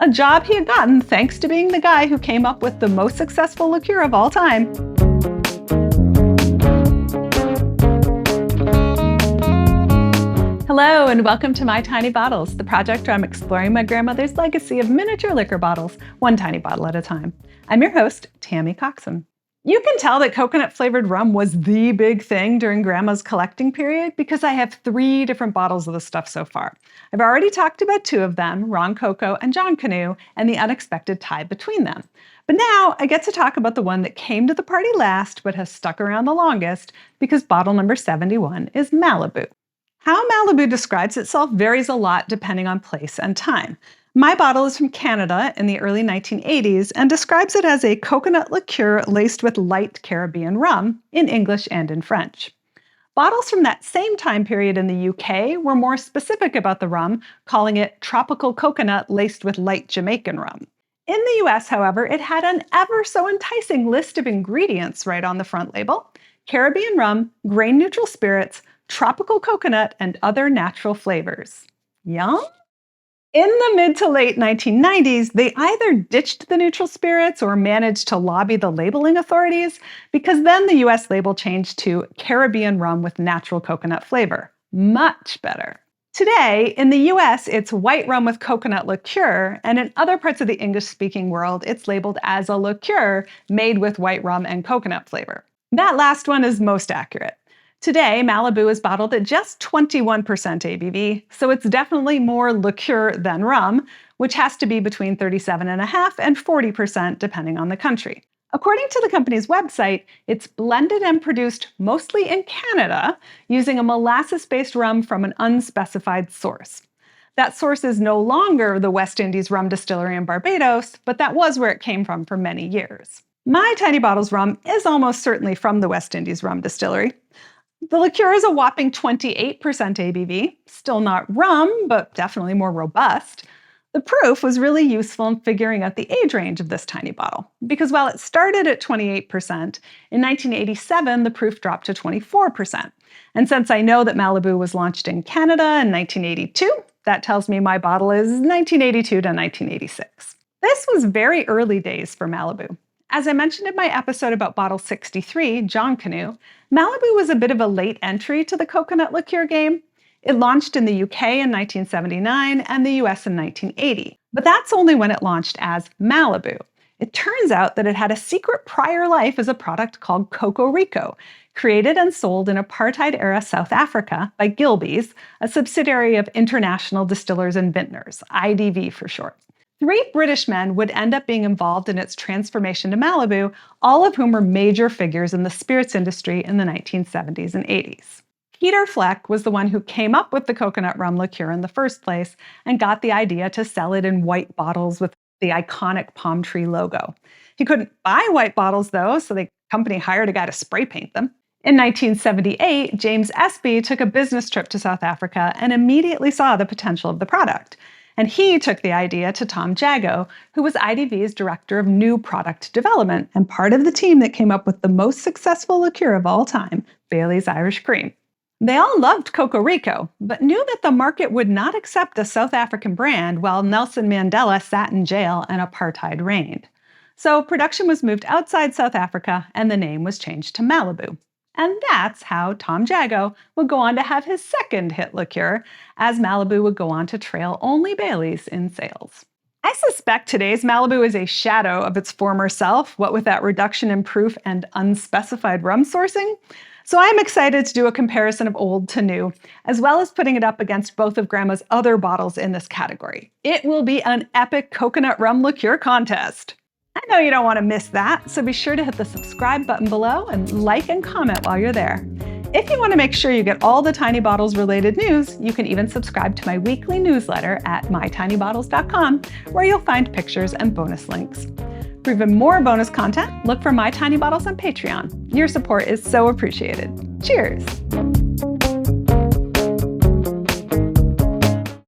a job he had gotten thanks to being the guy who came up with the most successful liqueur of all time. Hello, and welcome to My Tiny Bottles, the project where I'm exploring my grandmother's legacy of miniature liquor bottles, one tiny bottle at a time. I'm your host, Tammy Coxon. You can tell that coconut-flavored rum was the big thing during Grandma's collecting period because I have 3 different bottles of the stuff so far. I've already talked about 2 of them, Roncoco and Jonkanoo, and the unexpected tie between them. But now I get to talk about the one that came to the party last but has stuck around the longest because bottle number 71 is Malibu. How Malibu describes itself varies a lot depending on place and time. My bottle is from Canada in the early 1980s and describes it as a coconut liqueur laced with light Caribbean rum in English and in French. Bottles from that same time period in the UK were more specific about the rum, calling it tropical coconut laced with light Jamaican rum. In the US, however, it had an ever so enticing list of ingredients right on the front label: Caribbean rum, grain-neutral spirits, tropical coconut, and other natural flavors. Yum? In the mid to late 1990s, they either ditched the neutral spirits or managed to lobby the labeling authorities, because then the US label changed to Caribbean rum with natural coconut flavor. Much better. Today, in the US, it's white rum with coconut liqueur, and in other parts of the English-speaking world, it's labeled as a liqueur made with white rum and coconut flavor. That last one is most accurate. Today, Malibu is bottled at just 21% ABV, so it's definitely more liqueur than rum, which has to be between 37.5% and 40% depending on the country. According to the company's website, it's blended and produced mostly in Canada using a molasses-based rum from an unspecified source. That source is no longer the West Indies Rum Distillery in Barbados, but that was where it came from for many years. My Tiny Bottles rum is almost certainly from the West Indies Rum Distillery. The liqueur is a whopping 28% ABV, still not rum, but definitely more robust. The proof was really useful in figuring out the age range of this tiny bottle, because while it started at 28%, in 1987 the proof dropped to 24%. And since I know that Malibu was launched in Canada in 1982, that tells me my bottle is 1982 to 1986. This was very early days for Malibu. As I mentioned in my episode about bottle 63, Jonkanoo, Malibu was a bit of a late entry to the coconut liqueur game. It launched in the UK in 1979 and the US in 1980, but that's only when it launched as Malibu. It turns out that it had a secret prior life as a product called Coco Rico, created and sold in apartheid-era South Africa by Gilbey's, a subsidiary of International Distillers and Vintners, IDV for short. 3 British men would end up being involved in its transformation to Malibu, all of whom were major figures in the spirits industry in the 1970s and 80s. Peter Fleck was the one who came up with the coconut rum liqueur in the first place and got the idea to sell it in white bottles with the iconic palm tree logo. He couldn't buy white bottles though, so the company hired a guy to spray paint them. In 1978, James Espy took a business trip to South Africa and immediately saw the potential of the product. And he took the idea to Tom Jago, who was IDV's director of new product development and part of the team that came up with the most successful liqueur of all time, Bailey's Irish Cream. They all loved Coco Rico, but knew that the market would not accept a South African brand while Nelson Mandela sat in jail and apartheid reigned. So production was moved outside South Africa and the name was changed to Malibu. And that's how Tom Jago would go on to have his second hit liqueur, as Malibu would go on to trail only Bailey's in sales. I suspect today's Malibu is a shadow of its former self, what with that reduction in proof and unspecified rum sourcing. So I'm excited to do a comparison of old to new, as well as putting it up against both of Grandma's other bottles in this category. It will be an epic coconut rum liqueur contest. I know you don't want to miss that, so be sure to hit the subscribe button below and like and comment while you're there. If you want to make sure you get all the Tiny Bottles related news, you can even subscribe to my weekly newsletter at mytinybottles.com, where you'll find pictures and bonus links. For even more bonus content, look for My Tiny Bottles on Patreon. Your support is so appreciated. Cheers!